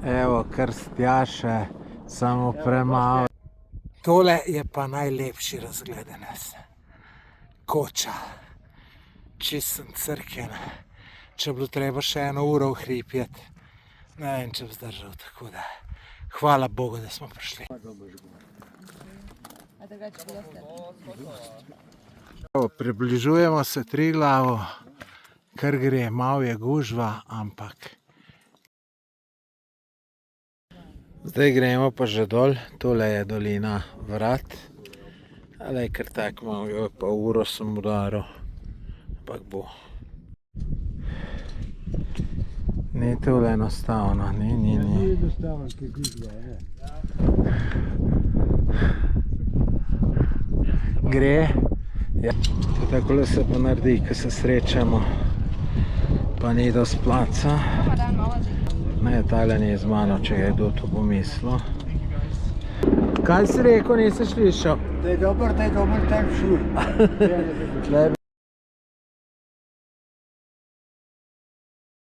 Evo, krstjaše, samo premalo. Tole je pa najlepši razgledanec. Koča. Čist sem crkven. Če bilo treba še 1 uro uhripjeti, ne vem, če bi zdržal, tako da. Hvala Bogu, da smo prišli. Približujemo se Triglavu, kar gre, malo je gužva, ampak. Zdaj gremo pa že dol, tole je dolina Vrat. Ale kar tak malo, pa uro sem udaril, ampak bo. Ni tole enostavno, ni. Enostavno, ki gužva, je. Gre. Ja. Takole se pa naredi, ko se srečamo, pa ni dosti placa. Ne, tale ni z mano, če je kdo to pomislil. Kaj si rekel, nisi slišal? Da je dober tam šur. Tle